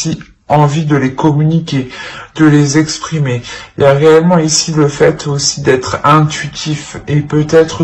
aussi envie de les communiquer, de les exprimer. Il y a réellement ici le fait aussi d'être intuitif et peut-être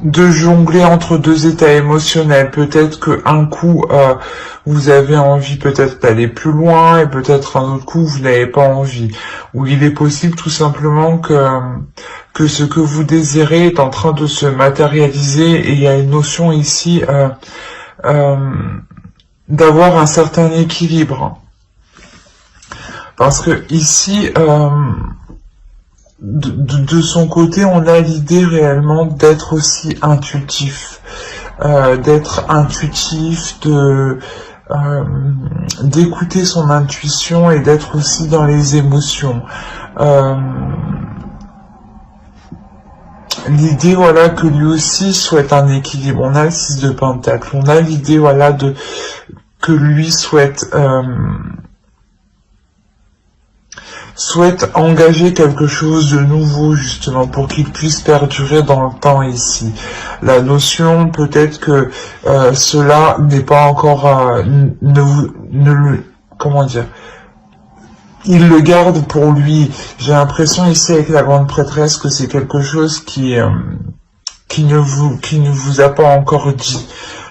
de jongler entre deux états émotionnels. Peut-être que un coup vous avez envie peut-être d'aller plus loin et peut-être un autre coup vous n'avez pas envie. Ou il est possible tout simplement que ce que vous désirez est en train de se matérialiser et il y a une notion ici d'avoir un certain équilibre. Parce que ici de son côté, on a l'idée réellement d'être aussi intuitif, d'écouter son intuition et d'être aussi dans les émotions. L'idée, voilà, que lui aussi souhaite un équilibre. On a le 6 de Pentacle. On a l'idée, voilà, que lui souhaite engager quelque chose de nouveau, justement, pour qu'il puisse perdurer dans le temps ici. La notion, peut-être que cela n'est pas encore... comment dire, il le garde pour lui. J'ai l'impression ici avec la grande prêtresse que c'est quelque chose qui ne vous a pas encore dit.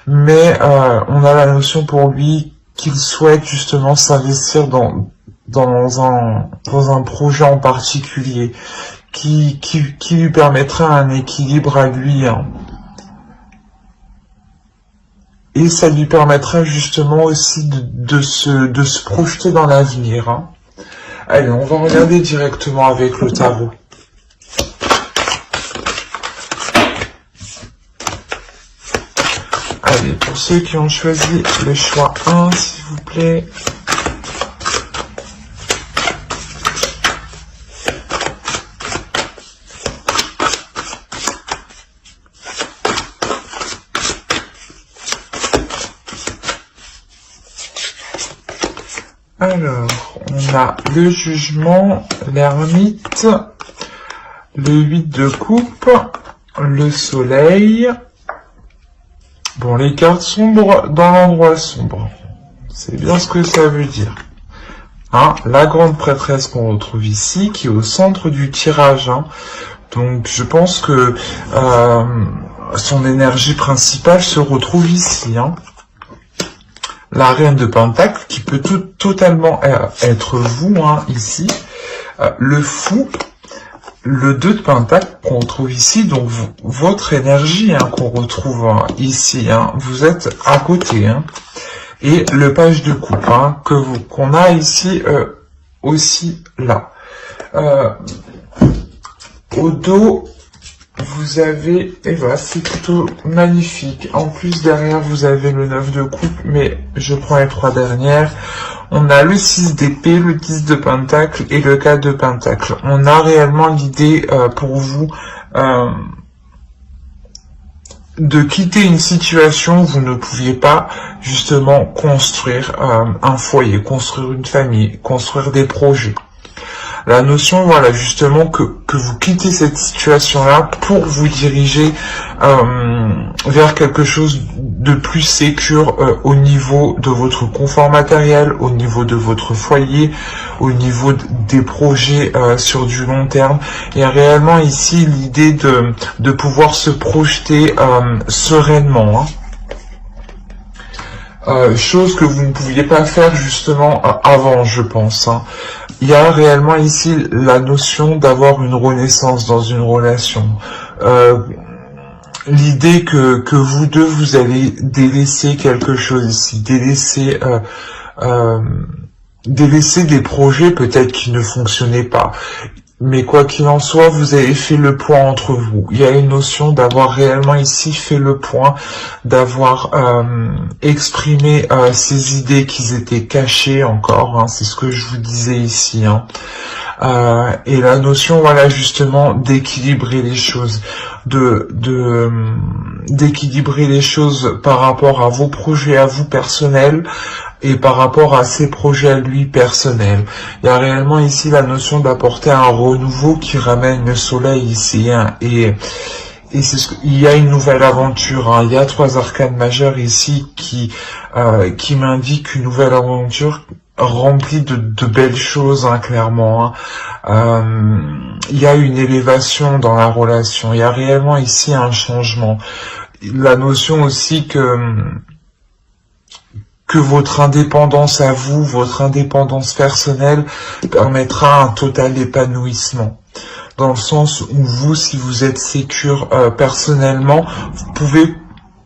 Mais on a la notion pour lui qu'il souhaite justement s'investir dans un projet en particulier qui lui permettra un équilibre à lui. Hein. Et ça lui permettra justement aussi de se projeter dans l'avenir. Hein. Allez, on va regarder directement avec le tarot. Allez, pour ceux qui ont choisi le choix 1, s'il vous plaît. Alors, on a le jugement, l'ermite, le 8 de coupe, le soleil. Bon, les cartes sombres dans l'endroit sombre. C'est bien ce que ça veut dire. Hein, la grande prêtresse qu'on retrouve ici, qui est au centre du tirage. Hein. Donc, je pense que son énergie principale se retrouve ici. Hein. La reine de Pentacle, qui peut totalement être vous, hein, ici. Le fou, le 2 de Pentacle qu'on retrouve ici, donc votre énergie hein, qu'on retrouve hein, ici, hein, vous êtes à côté. Hein. Et le page de coupe, hein, qu'on a ici aussi là. Au dos, vous avez, et voilà, c'est plutôt magnifique. En plus, derrière, vous avez le 9 de coupe, mais je prends les 3 dernières. On a le 6 d'épée, le 10 de pentacle et le 4 de pentacle. On a réellement l'idée pour vous de quitter une situation où vous ne pouviez pas justement construire un foyer, construire une famille, construire des projets. La notion, voilà, justement, que vous quittez cette situation-là pour vous diriger vers quelque chose de plus sécure au niveau de votre confort matériel, au niveau de votre foyer, au niveau des projets sur du long terme. Il y a réellement ici l'idée de pouvoir se projeter sereinement, hein. Chose que vous ne pouviez pas faire justement avant, je pense. Hein. Il y a réellement ici la notion d'avoir une renaissance dans une relation. L'idée que vous deux, vous allez délaisser quelque chose ici, délaisser des projets peut-être qui ne fonctionnaient pas. Mais quoi qu'il en soit, vous avez fait le point entre vous. Il y a une notion d'avoir réellement ici fait le point, d'avoir exprimé ces idées qui étaient cachées encore. Hein, c'est ce que je vous disais ici. Hein. Et la notion, voilà, justement, d'équilibrer les choses, d'équilibrer les choses par rapport à vos projets, à vous personnels, et par rapport à ses projets à lui personnels. Il y a réellement ici la notion d'apporter un renouveau qui ramène le soleil ici, hein, et c'est il y a une nouvelle aventure, hein. Il y a 3 arcanes majeures ici qui qui m'indique une nouvelle aventure remplie de belles choses, hein, clairement. Hein. Il y a une élévation dans la relation, il y a réellement ici un changement. La notion aussi que votre indépendance à vous, votre indépendance personnelle permettra un total épanouissement. Dans le sens où vous, si vous êtes sécure personnellement, vous pouvez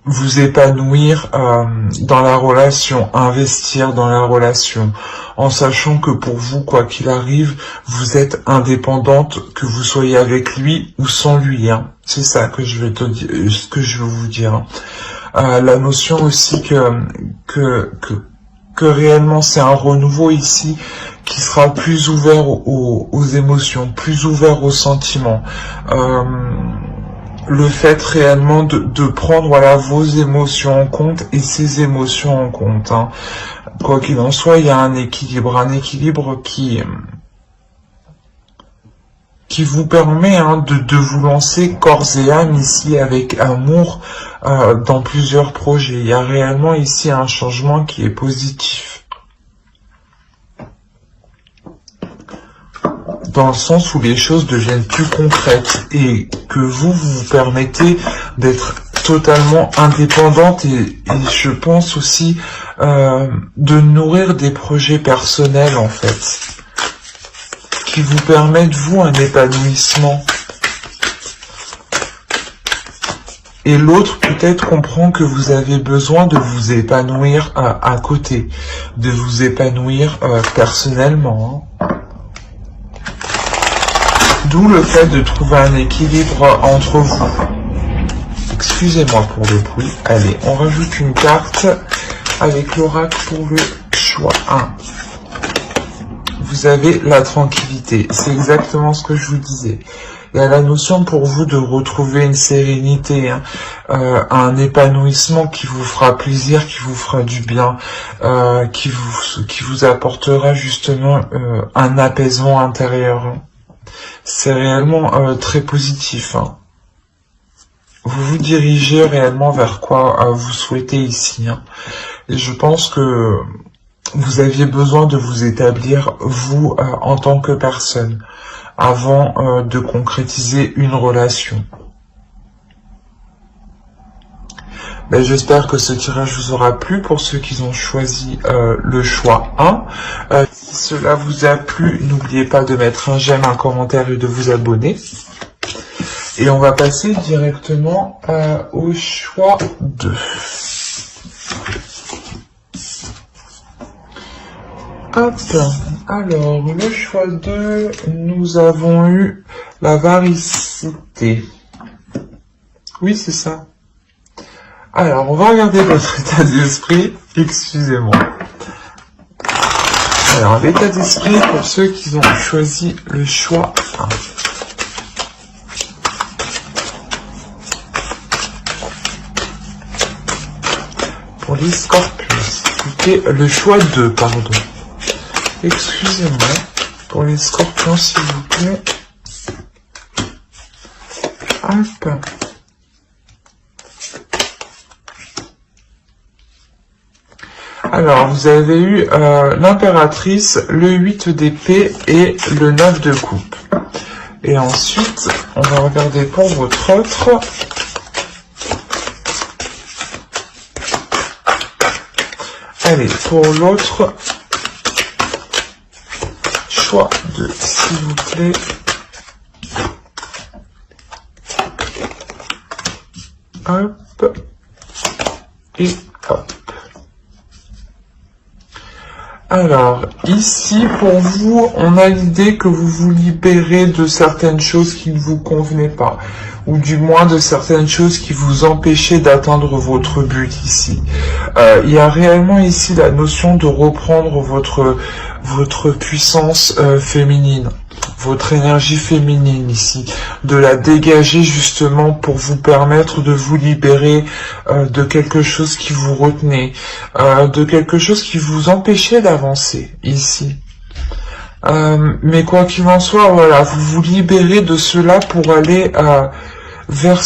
vous épanouir dans la relation, investir dans la relation, en sachant que pour vous, quoi qu'il arrive, vous êtes indépendante, que vous soyez avec lui ou sans lui. Hein. C'est ça que je vais ce que je veux vous dire. La notion aussi que réellement c'est un renouveau ici qui sera plus ouvert aux émotions, plus ouvert aux sentiments. Le fait réellement de prendre voilà vos émotions en compte et ses émotions en compte. Hein. Quoi qu'il en soit, il y a un équilibre qui vous permet de vous lancer corps et âme ici avec amour dans plusieurs projets. Il y a réellement ici un changement qui est positif. Dans le sens où les choses deviennent plus concrètes et que vous permettez d'être totalement indépendante et je pense aussi de nourrir des projets personnels en fait qui vous permettent vous un épanouissement. Et l'autre peut-être comprend que vous avez besoin de vous épanouir à côté, de vous épanouir personnellement. Hein. D'où le fait de trouver un équilibre entre vous. Excusez-moi pour le bruit. Allez, on rajoute une carte avec l'oracle pour le choix 1. Vous avez la tranquillité. C'est exactement ce que je vous disais. Il y a la notion pour vous de retrouver une sérénité, hein, un épanouissement qui vous fera plaisir, qui vous fera du bien, qui vous apportera justement un apaisement intérieur. Hein. C'est réellement très positif. Hein. Vous vous dirigez réellement vers quoi vous souhaitez ici. Hein. Et je pense que vous aviez besoin de vous établir, vous, en tant que personne, avant de concrétiser une relation. Ben, j'espère que ce tirage vous aura plu pour ceux qui ont choisi le choix 1. Si cela vous a plu, n'oubliez pas de mettre un j'aime, un commentaire et de vous abonner. Et on va passer directement au choix 2. Hop, alors le choix 2, nous avons eu la varicité. Oui, c'est ça. Alors, on va regarder votre état d'esprit. Excusez-moi. Alors, l'état d'esprit pour ceux qui ont choisi le choix 1. Pour les scorpions, écoutez, le choix 2, pardon. Excusez-moi. Pour les scorpions, s'il vous plaît. Hop. Alors, vous avez eu l'impératrice, le 8 d'épée et le 9 de coupe. Et ensuite, on va regarder pour votre autre. Allez, pour l'autre choix de, s'il vous plaît. Hop. Et hop. Alors, ici, pour vous, on a l'idée que vous vous libérez de certaines choses qui ne vous convenaient pas, ou du moins de certaines choses qui vous empêchaient d'atteindre votre but ici. Il y a réellement ici la notion de reprendre votre puissance féminine, votre énergie féminine ici, de la dégager justement pour vous permettre de vous libérer de quelque chose qui vous retenait, de quelque chose qui vous empêchait d'avancer ici. Mais quoi qu'il en soit, voilà, vous vous libérez de cela pour aller vers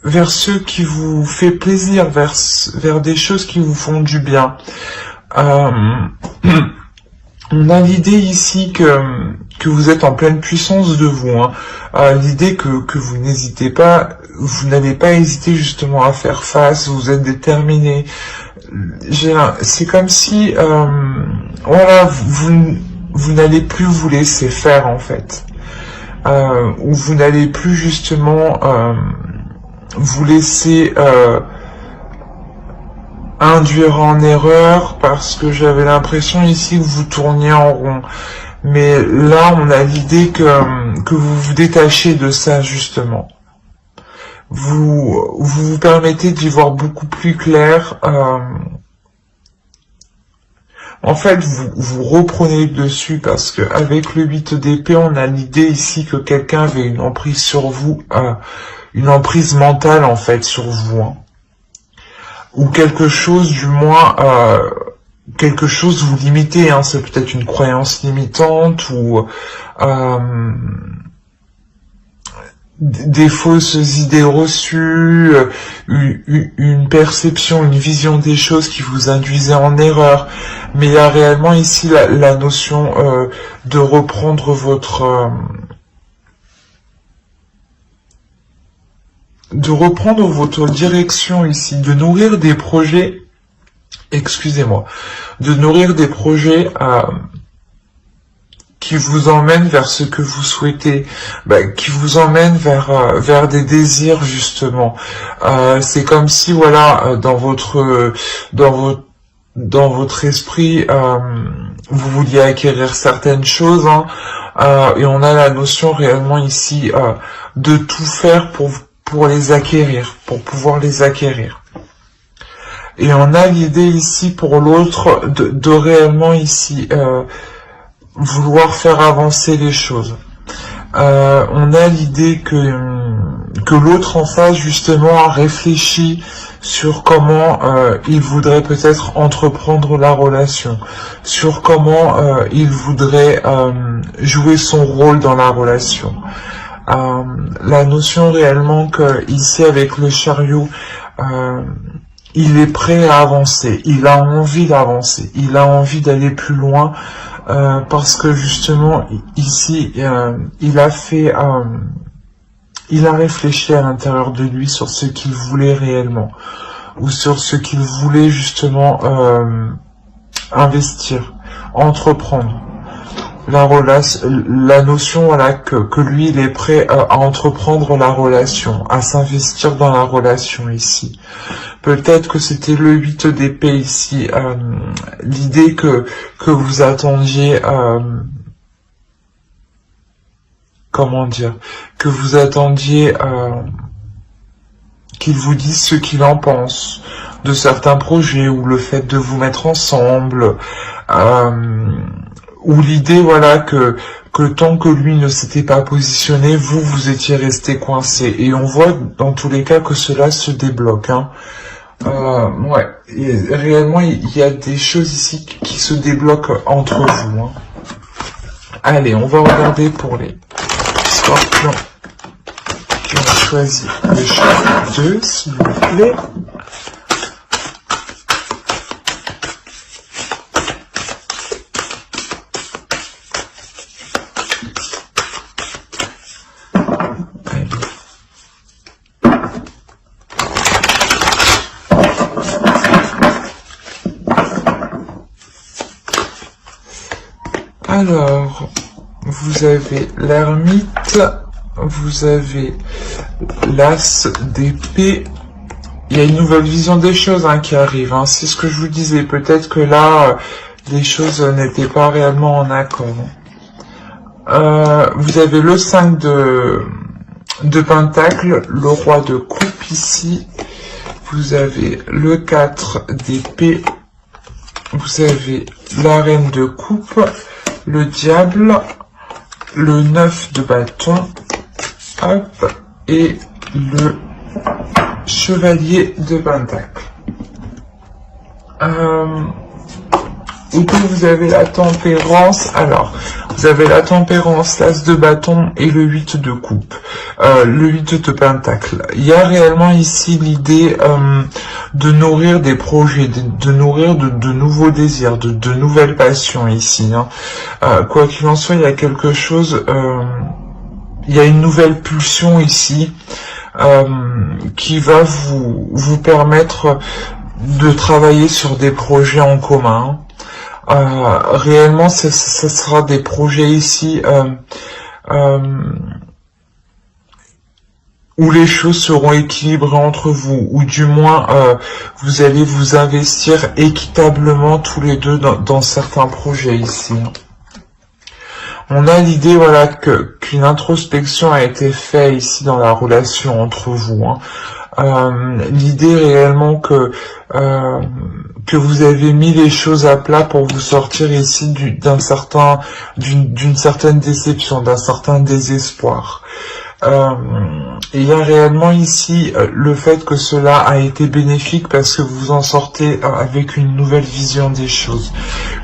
vers ce qui vous fait plaisir, vers des choses qui vous font du bien. On a l'idée ici que vous êtes en pleine puissance de vous. Hein. L'idée que vous n'hésitez pas, vous n'avez pas hésité justement à faire face, vous êtes déterminé. C'est comme si, voilà, vous n'allez plus vous laisser faire en fait. Ou vous n'allez plus justement vous laisser induire en erreur, parce que j'avais l'impression ici que vous tourniez en rond. Mais là, on a l'idée que vous vous détachez de ça, justement. Vous permettez d'y voir beaucoup plus clair. En fait, vous reprenez le dessus, parce que avec le 8 d'épée, on a l'idée ici que quelqu'un avait une emprise sur vous, une emprise mentale, en fait, sur vous. Hein. Ou quelque chose, du moins, quelque chose vous limitez, hein, c'est peut-être une croyance limitante, ou des fausses idées reçues, une perception, une vision des choses qui vous induisait en erreur. Mais il y a réellement ici la notion de reprendre votre... de reprendre votre direction ici, de nourrir des projets, excusez-moi, de nourrir des projets qui vous emmènent vers ce que vous souhaitez, qui vous emmènent vers des désirs justement. C'est comme si voilà, dans votre esprit, vous vouliez acquérir certaines choses, hein, et on a la notion réellement ici de tout faire pour les acquérir, pour pouvoir les acquérir. Et on a l'idée ici pour l'autre de réellement ici vouloir faire avancer les choses. On a l'idée que l'autre en face justement a réfléchi sur comment il voudrait peut-être entreprendre la relation, sur comment il voudrait jouer son rôle dans la relation. La notion réellement que ici avec le chariot, il est prêt à avancer, il a envie d'avancer, il a envie d'aller plus loin, parce que justement ici il a réfléchi à l'intérieur de lui sur ce qu'il voulait réellement, ou sur ce qu'il voulait justement investir, entreprendre. La notion voilà que lui il est prêt à entreprendre la relation, à s'investir dans la relation ici. Peut-être que c'était le 8 d'épée ici, l'idée que vous attendiez, comment dire, que vous attendiez qu'il vous dise ce qu'il en pense de certains projets, ou le fait de vous mettre ensemble, ou l'idée voilà que tant que lui ne s'était pas positionné, vous étiez resté coincé. Et on voit dans tous les cas que cela se débloque. Hein. Ouais, et réellement il y a des choses ici qui se débloquent entre vous. Hein. Allez, on va regarder pour les scorpions qui ont choisi le chiffre 2, s'il vous plaît. Alors, vous avez l'ermite, vous avez l'as d'épée. Il y a une nouvelle vision des choses qui arrive. Hein. C'est ce que je vous disais. Peut-être que là, les choses n'étaient pas réellement en accord. Vous avez le 5 de pentacle, le roi de coupe ici. Vous avez le 4 d'épée. Vous avez la reine de coupe. Le diable, le 9 de bâton, hop, et le chevalier de pentacle. et que vous avez la tempérance. Alors, vous avez la tempérance, l'as de bâton et le 8 de coupe, le 8 de pentacle. Il y a réellement ici l'idée de nourrir des projets, de nourrir de nouveaux désirs, de nouvelles passions ici. Hein. Quoi qu'il en soit, il y a quelque chose, il y a une nouvelle pulsion ici qui va vous permettre de travailler sur des projets en commun. Réellement, ce sera des projets ici où les choses seront équilibrées entre vous, ou du moins vous allez vous investir équitablement tous les deux dans certains projets ici. On a l'idée, voilà, qu'une introspection a été faite ici dans la relation entre vous. Hein. L'idée réellement que vous avez mis les choses à plat pour vous sortir ici d'une certaine déception, d'un certain désespoir. Il y a réellement ici le fait que cela a été bénéfique parce que vous en sortez avec une nouvelle vision des choses.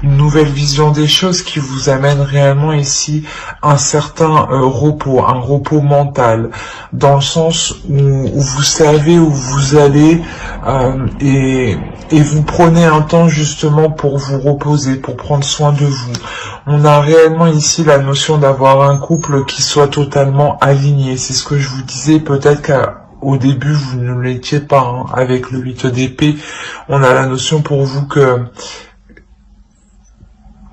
Une nouvelle vision des choses qui vous amène réellement ici un certain repos, un repos mental, dans le sens où vous savez où vous allez et vous prenez un temps justement pour vous reposer, pour prendre soin de vous. On a réellement ici la notion d'avoir un couple qui soit totalement aligné. C'est ce que je vous disais, peut-être qu'au début vous ne l'étiez pas, hein. Avec le 8 d'épée, on a la notion pour vous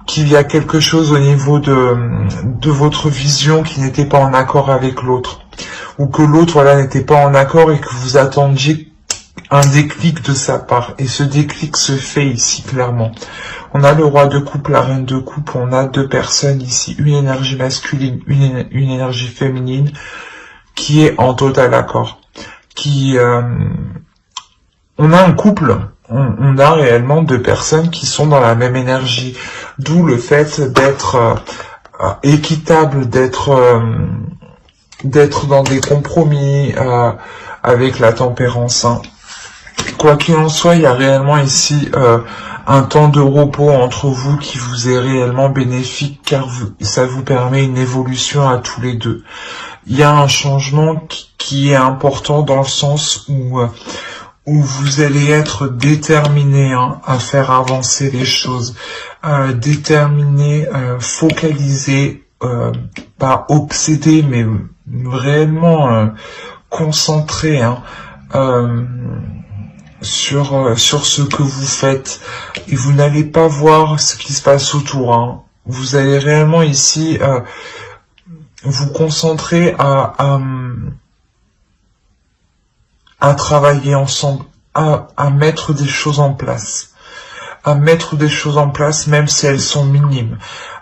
qu'il y a quelque chose au niveau de votre vision qui n'était pas en accord avec l'autre. Ou que l'autre, voilà, n'était pas en accord et que vous attendiez un déclic de sa part. Et ce déclic se fait ici, clairement. On a le roi de coupe, la reine de coupe, on a deux personnes ici, une énergie masculine, une énergie féminine, qui est en total accord. On a un couple, on a réellement deux personnes qui sont dans la même énergie, d'où le fait d'être équitable, d'être dans des compromis avec la tempérance. Hein. Quoi qu'il en soit, il y a réellement ici un temps de repos entre vous qui vous est réellement bénéfique car ça vous permet une évolution à tous les deux. Il y a un changement qui est important dans le sens où vous allez être déterminé, hein, à faire avancer les choses, déterminé, focalisé, pas obsédé, mais réellement concentré, hein, sur ce que vous faites, et vous n'allez pas voir ce qui se passe autour. Hein. Vous allez réellement ici vous concentrer à travailler ensemble, à mettre des choses en place. À mettre des choses en place, même si elles sont minimes.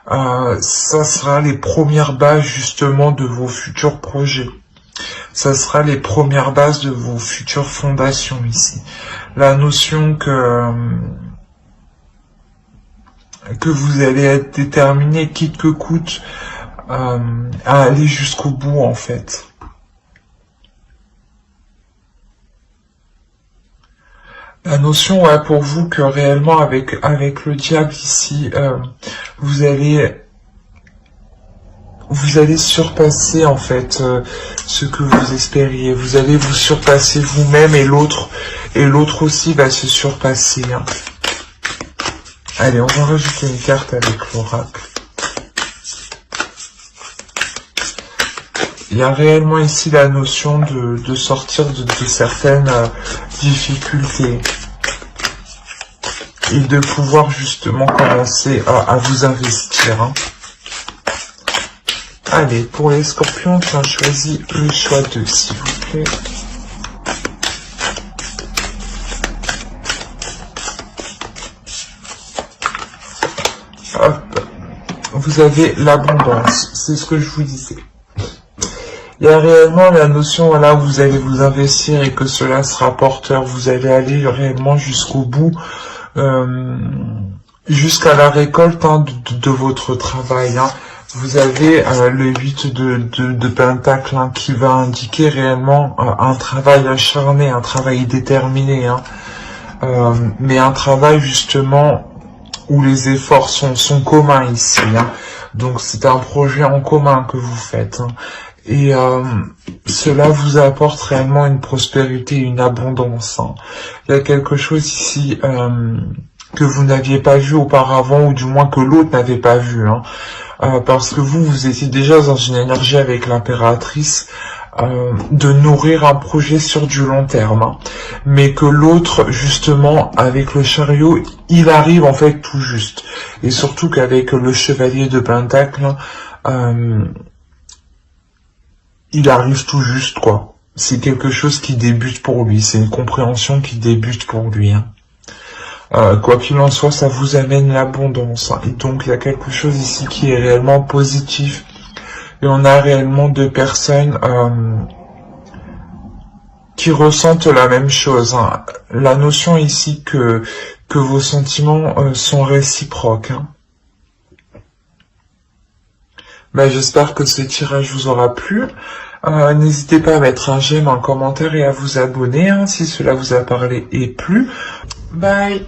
Ça sera les premières bases justement de vos futurs projets. Ça sera les premières bases de vos futures fondations ici. La notion que vous allez être déterminé, quitte que coûte, à aller jusqu'au bout en fait. La notion, ouais, pour vous que réellement avec le diable ici, vous allez surpasser en fait ce que vous espériez. Vous allez vous surpasser vous-même et l'autre aussi va se surpasser. Hein. Allez, on va rajouter une carte avec l'oracle. Il y a réellement ici la notion de sortir de certaines difficultés et de pouvoir justement commencer à vous investir. Hein. Allez, pour les scorpions, tu as choisi le choix 2, s'il vous plaît. Hop. Vous avez l'abondance, c'est ce que je vous disais. Il y a réellement la notion, voilà, où vous allez vous investir et que cela sera porteur. Vous allez aller réellement jusqu'au bout, jusqu'à la récolte, hein, de votre travail. Hein. Vous avez le 8 de pentacle, hein, qui va indiquer réellement un travail acharné, un travail déterminé, hein, mais un travail justement où les efforts sont communs ici. Hein. Donc c'est un projet en commun que vous faites. Hein. Et cela vous apporte réellement une prospérité, une abondance. Hein. Il y a quelque chose ici que vous n'aviez pas vu auparavant, ou du moins que l'autre n'avait pas vu. Hein. Parce que vous étiez déjà dans une énergie avec l'impératrice de nourrir un projet sur du long terme. Hein. Mais que l'autre, justement, avec le chariot, il arrive en fait tout juste. Et surtout qu'avec le chevalier de Pentacle, il arrive tout juste, quoi. C'est quelque chose qui débute pour lui, c'est une compréhension qui débute pour lui. Hein. Quoi qu'il en soit, ça vous amène l'abondance. Hein. Et donc, il y a quelque chose ici qui est réellement positif. Et on a réellement deux personnes qui ressentent la même chose. Hein. La notion ici que vos sentiments sont réciproques. Hein. Ben, j'espère que ce tirage vous aura plu. N'hésitez pas à mettre un j'aime, un commentaire et à vous abonner hein, si cela vous a parlé et plu. Bye!